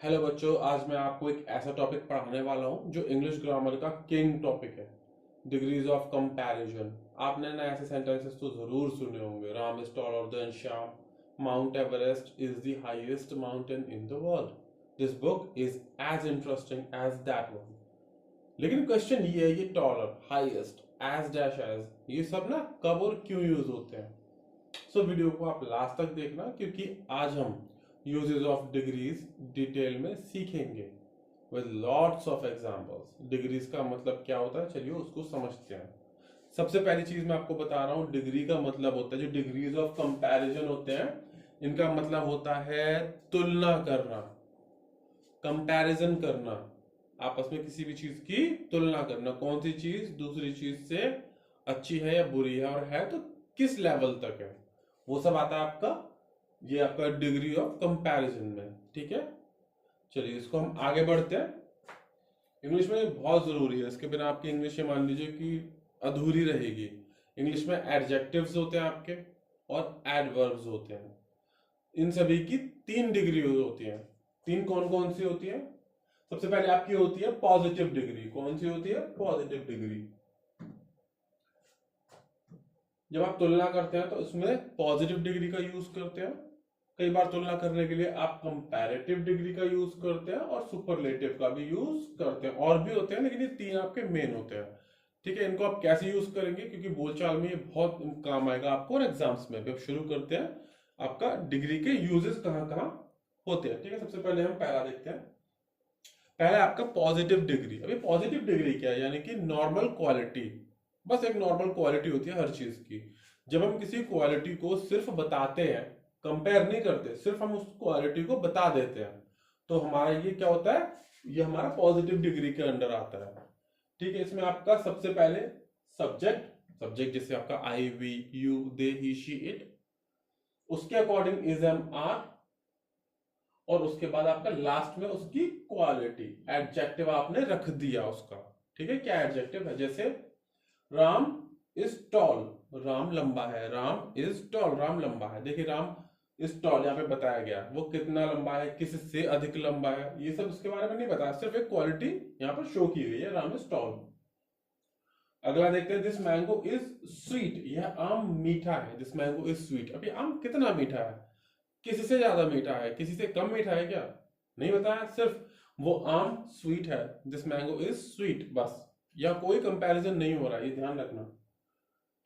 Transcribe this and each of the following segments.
Hello बच्चों, आज मैं आपको एक ऐसा टॉपिक पढ़ाने वाला हूँ जो इंग्लिश ग्रामर का किंग टॉपिक है। Degrees of comparison. आपने ना ऐसे सेंटेंसेस तो जरूर सुने होंगे। Ram is taller than Shyam, Mount Everest is the highest mountain in the world, this book is as interesting as that one. लेकिन क्वेश्चन ये है, ये taller, highest, as dash as, ये सब ना कब और क्यों यूज होते हैं। सो वीडियो को आप लास्ट तक देखना, क्योंकि आज हम यूजेस ऑफ डिग्रीज डिटेल में सीखेंगे with lots of examples. Degrees का मतलब क्या होता है, चलिए उसको समझते हैं। सबसे पहली चीज मैं आपको बता रहा हूँ, डिग्री का मतलब होता है, जो डिग्रीज ऑफ कंपैरिजन होते हैं इनका मतलब होता है तुलना करना, कंपैरिजन करना, आपस में किसी भी चीज की तुलना करना। कौन सी चीज दूसरी चीज से अच्छी है या बुरी है, और है तो किस लेवल तक है, वो सब आता है आपका, ये आपका डिग्री ऑफ कंपैरिजन में। ठीक है, चलिए इसको हम आगे बढ़ते हैं। इंग्लिश में बहुत जरूरी है, इसके बिना आपकी इंग्लिश ये मान लीजिए कि अधूरी रहेगी। इंग्लिश में एडजेक्टिव्स होते हैं आपके और एडवर्ब्स होते हैं। इन सभी की तीन डिग्री होती है। तीन कौन कौन सी होती है? सबसे पहले आपकी होती है पॉजिटिव डिग्री। कौन सी होती है? Positive degree. जब आप तुलना करते हैं तो इसमें पॉजिटिव डिग्री का यूज करते हैं। कई बार तुलना करने के लिए आप कंपैरेटिव डिग्री का यूज करते हैं और सुपरलेटिव का भी यूज करते हैं। और भी होते हैं, लेकिन ये तीन आपके मेन होते हैं। ठीक है, इनको आप कैसे यूज करेंगे, क्योंकि बोलचाल में ये बहुत काम आएगा आपको और एग्जाम्स में भी। अब शुरू करते हैं, आपका डिग्री के यूजेस कहाँ कहाँ होते हैं। ठीक है, सबसे पहले हम पहला देखते हैं। पहले आपका पॉजिटिव डिग्री। अभी पॉजिटिव डिग्री क्या है? यानी कि नॉर्मल क्वालिटी। बस एक नॉर्मल क्वालिटी होती है हर चीज की। जब हम किसी क्वालिटी को सिर्फ बताते हैं, कंपेयर नहीं करते, सिर्फ हम उस क्वालिटी को बता देते हैं, तो हमारा ये क्या होता है? ये हमारा पॉजिटिव डिग्री के अंडर आता है। ठीक है, इसमें आपका सबसे पहले सब्जेक्ट, सब्जेक्ट जैसे आपका I, we, you, they, he, she, it, उसके अकॉर्डिंग इज, एम, आर, और उसके बाद आपका लास्ट में उसकी क्वालिटी, एडजेक्टिव आपने रख दिया उसका। ठीक है, क्या एडजेक्टिव है? जैसे राम इज टॉल, राम लंबा है। राम इज टॉल, राम लंबा है। देखिए, राम इज टॉल यहाँ पे बताया गया, वो कितना लंबा है, किससे अधिक लंबा है, ये सब उसके बारे में नहीं बताया, सिर्फ एक क्वालिटी यहाँ पर शो की गई है, राम इज टॉल। अगला देखते हैं, दिस मैंगो इज स्वीट, यह आम मीठा है। दिस मैंगो इज स्वीट, अभी आम कितना मीठा है, किसी से ज्यादा मीठा है, किसी से कम मीठा है क्या? नहीं बताया, सिर्फ वो आम स्वीट है, दिस मैंगो इज स्वीट, बस। या कोई कंपैरिजन नहीं हो रहा, ये ध्यान रखना।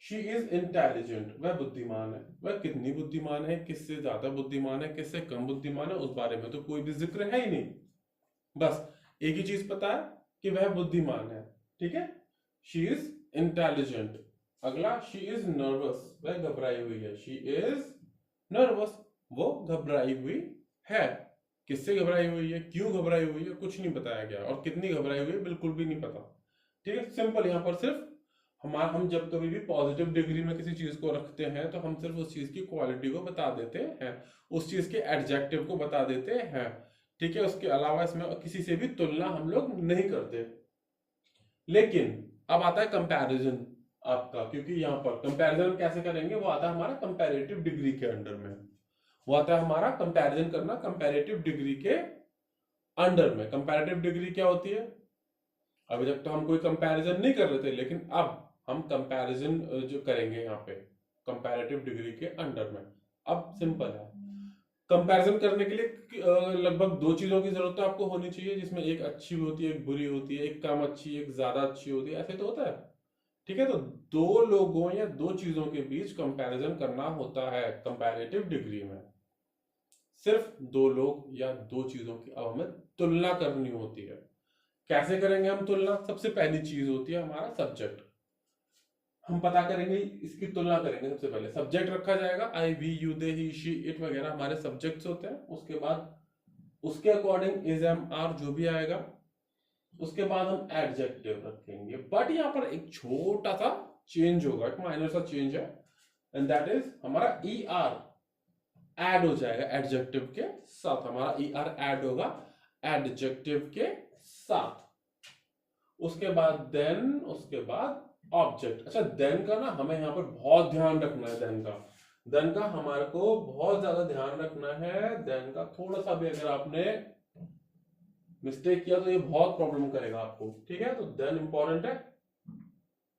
शी इज इंटेलिजेंट, वह बुद्धिमान है। वह कितनी बुद्धिमान है, किससे ज्यादा बुद्धिमान है, किससे कम बुद्धिमान है, उस बारे में तो कोई भी जिक्र है ही नहीं। बस एक ही चीज पता है कि वह बुद्धिमान है। ठीक है, शी इज इंटेलिजेंट। अगला, शी इज नर्वस, वह घबराई हुई है। शी इज नर्वस, वो घबराई हुई है। किससे घबराई हुई है, क्यों घबराई हुई है, कुछ नहीं बताया गया, और कितनी घबराई हुई है बिल्कुल भी नहीं पता। ठीक है, सिंपल। यहाँ पर सिर्फ हम जब कभी भी पॉजिटिव डिग्री में किसी चीज को रखते हैं तो हम सिर्फ उस चीज की क्वालिटी को बता देते हैं, उस चीज के एडजेक्टिव को बता देते हैं। ठीक है, उसके अलावा इसमें किसी से भी तुलना हम लोग नहीं करते। लेकिन अब आता है कंपैरिजन आपका, क्योंकि यहाँ पर कंपैरिजन कैसे करेंगे, वो आता है हमारा कंपैरेटिव डिग्री के अंडर में। वो आता है हमारा कंपैरिजन करना कंपैरेटिव डिग्री के अंडर में। कंपैरेटिव डिग्री क्या होती है? अभी तक तो हम कोई कंपैरिजन नहीं कर रहे थे, लेकिन अब हम कंपैरिजन जो करेंगे यहाँ पे कंपैरेटिव डिग्री के अंडर में। अब सिंपल है, कंपैरिजन करने के लिए लगभग दो चीजों की जरूरत तो आपको होनी चाहिए, जिसमें एक अच्छी होती है, एक बुरी होती है, एक कम अच्छी, एक ज्यादा अच्छी होती है, ऐसे तो होता है। ठीक है, तो दो लोगों या दो चीजों के बीच कंपैरिजन करना होता है कंपैरेटिव डिग्री में। सिर्फ दो लोग या दो चीजों की अब हमें तुलना करनी होती है। कैसे करेंगे हम तुलना? सबसे पहली चीज होती है हमारा सब्जेक्ट। हम पता करेंगे, इसकी तुलना करेंगे। सबसे पहले सब्जेक्ट रखा जाएगा, I, we, you, they, he, she, it वगैरह हमारे सब्जेक्ट्स होते हैं। उसके बाद उसके अकॉर्डिंग इज, एम, आर जो भी आएगा, उसके बाद हम एडजेक्टिव रखेंगे। बट यहाँ पर एक छोटा सा चेंज होगा, एक माइनर सा चेंज है, एंड दैट इज हमारा ई आर ऐड हो जाएगा एडजेक्टिव के साथ। हमारा ई आर ऐड होगा एडजेक्टिव के साथ। उसके बाद देन, उसके बाद ऑब्जेक्ट। अच्छा, देन का ना हमें यहाँ पर बहुत ध्यान रखना है। देन का हमारे को बहुत ज्यादा ध्यान रखना है। देन का थोड़ा सा भी अगर आपने मिस्टेक किया तो ये बहुत प्रॉब्लम करेगा आपको, ठीक है। तो देन इंपॉर्टेंट है,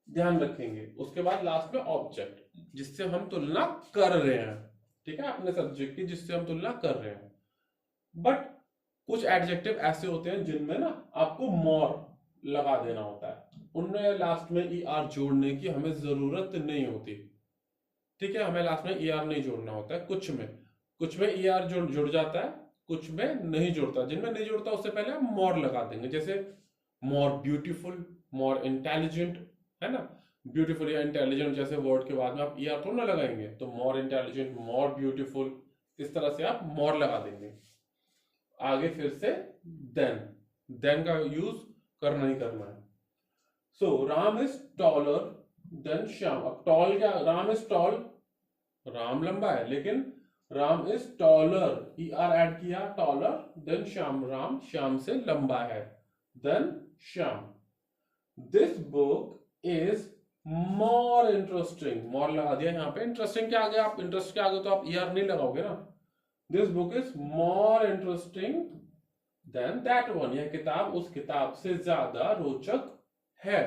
ध्यान रखेंगे। उसके बाद लास्ट में ऑब्जेक्ट, जिससे हम तुलना कर रहे हैं, ठीक है, अपने सब्जेक्ट की जिससे हम तुलना कर रहे हैं। बट कुछ एडजेक्टिव ऐसे होते हैं जिनमें ना आपको मोर लगा देना होता है, उनमें लास्ट में ई आर जोड़ने की हमें जरूरत नहीं होती, ठीक है। हमें लास्ट में ई आर नहीं जोड़ना होता है। कुछ में ई आर जुड़ जाता है, कुछ में नहीं जुड़ता। जिनमें नहीं जुड़ता उससे पहले हम मोर लगा देंगे, जैसे मोर ब्यूटीफुल, मोर इंटेलिजेंट, है ना। ब्यूटीफुल या इंटेलिजेंट जैसे वर्ड के बाद में आप ई आर थोड़ा ना लगाएंगे, तो मोर इंटेलिजेंट, मोर ब्यूटीफुल, इस तरह से आप मोर लगा देंगे। आगे फिर से देन का यूज करना ही करना है। So Ram is taller than Shyam. अब टॉल क्या, राम इज टॉल, राम लंबा है, लेकिन Ram is taller, E R add किया, टॉलर देन श्याम, राम श्याम से लंबा है, than Shyam. This book is more interesting, more लगा दिया यहाँ पे। इंटरेस्टिंग के आगे आप, इंटरेस्ट के आगे तो आप ई आर नहीं लगाओगे ना। This book is more interesting than that one, यह किताब उस किताब से ज्यादा रोचक है।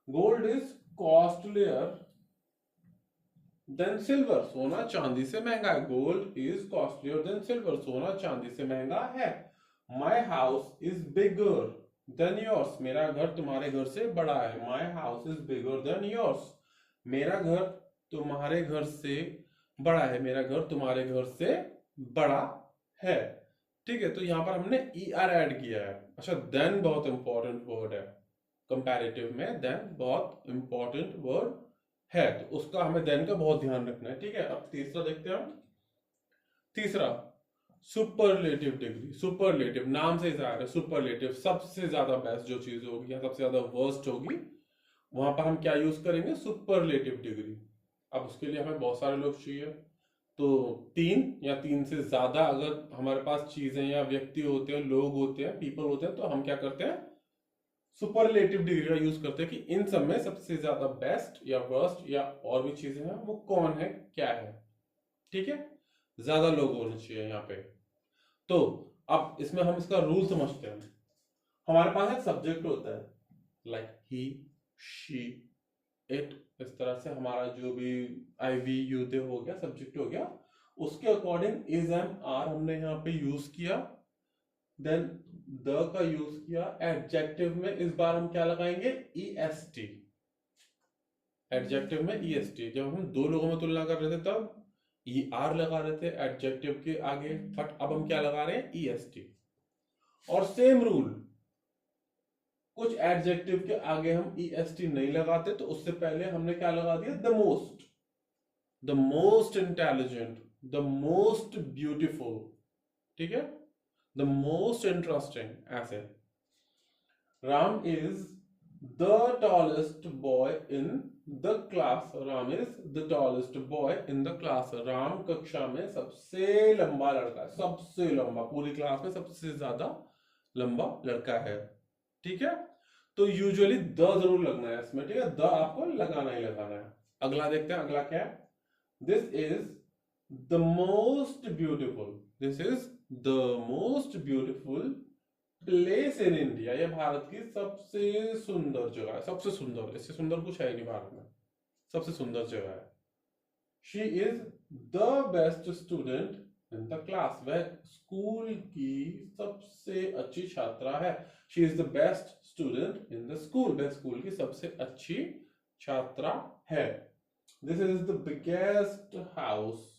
Gold is costlier than silver, सोना चांदी से महंगा है। Gold is costlier than silver, सोना चांदी से महंगा है। My house is bigger than yours, मेरा घर तुम्हारे घर से बड़ा है। My house is bigger than yours, मेरा घर तुम्हारे घर से बड़ा है, मेरा घर तुम्हारे घर से बड़ा है, ठीक है। तो यहां पर हमने ई आर ऐड किया है। अच्छा, देन बहुत इंपॉर्टेंट वर्ड है कंपैरेटिव में, देन बहुत इंपॉर्टेंट वर्ड है, तो उसका हमें देन का बहुत ध्यान रखना है, ठीक है। अब तीसरा देखते हैं हम। तीसरा सुपरलेटिव डिग्री। सुपरलेटिव नाम से ही जाहिर है, सुपरलेटिव सबसे ज्यादा बेस्ट जो चीज होगी या सबसे ज्यादा वर्स्ट होगी, वहां पर हम क्या यूज करेंगे, सुपरलेटिव डिग्री। अब उसके लिए हमें बहुत सारे लोग चाहिए, तो 3 या 3 से ज्यादा अगर हमारे पास चीजें या व्यक्ति होते हैं, लोग होते हैं, पीपल होते हैं, तो हम क्या करते हैं, सुपरलेटिव डिग्री का यूज करते हैं कि इन सब में सबसे ज्यादा बेस्ट या वर्स्ट या और भी चीजें हैं वो कौन है, क्या है, ठीक है। ज्यादा लोग होने चाहिए यहाँ पे। तो अब इसमें हम इसका रूल समझते हैं। हमारे पास एक सब्जेक्ट होता है, लाइक ही, शी, इट, इस तरह से हमारा जो भी आई वी यू दे हो गया, सब्जेक्ट हो गया, उसके अकॉर्डिंग इज एंड आर हमने यहाँ पे यूज किया। देन द का यूज किया। एडजेक्टिव में इस बार हम क्या लगाएंगे, ई एस टी। एडजेक्टिव में ई एस टी, जब हम दो लोगों में तुलना कर रहे थे तब ई आर लगा रहे थे एडजेक्टिव के आगे, बट अब हम क्या लगा रहे हैं, ई एस टी। और सेम रूल, कुछ एडजेक्टिव के आगे हम ई एस टी नहीं लगाते, तो उससे पहले हमने क्या लगा दिया, the most intelligent, the most beautiful, ठीक है, द मोस्ट इंटरेस्टिंग, ऐसे। Ram is the tallest boy in the class, Ram is the tallest boy in the class, Ram कक्षा में सबसे लंबा लड़का है, सबसे लंबा, पूरी क्लास में सबसे ज्यादा लंबा लड़का है, ठीक है। तो यूजुअली द जरूर लगना है इसमें, ठीक है, द आपको लगाना ही लगाना है। अगला देखते हैं, अगला क्या है, this is the most beautiful, this is the most beautiful place in India, यह भारत की सबसे सुंदर जगह है, सबसे सुंदर, इससे सुंदर कुछ है नहीं भारत में, सबसे सुंदर जगह है। She is the best student in the class, वह स्कूल की सबसे अच्छी छात्रा है। She is the best student in the school, वह स्कूल की सबसे अच्छी छात्रा है। This is the biggest house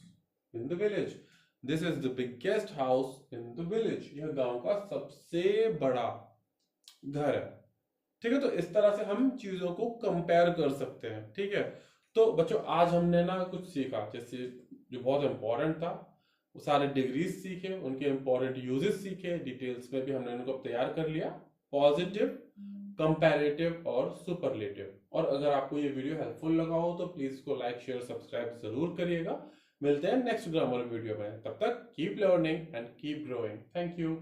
in the village, this is the biggest house in the village, यह गांव का सबसे बड़ा घर है, ठीक है। तो इस तरह से हम चीजों को कंपेयर कर सकते हैं, ठीक है। तो बच्चों आज हमने ना कुछ सीखा, जैसे जो बहुत इंपॉर्टेंट था, वो सारे डिग्रीज सीखे, उनके इंपॉर्टेंट यूजेस सीखे, डिटेल्स में भी हमने उनको तैयार कर लिया, पॉजिटिव, कंपैरेटिव और सुपरलेटिव। और अगर आपको ये वीडियो हेल्पफुल लगा हो तो प्लीज इसको लाइक, शेयर, सब्सक्राइब जरूर करिएगा। मिलते हैं नेक्स्ट ग्रामर वीडियो में, तब तक keep learning and keep growing. Thank you.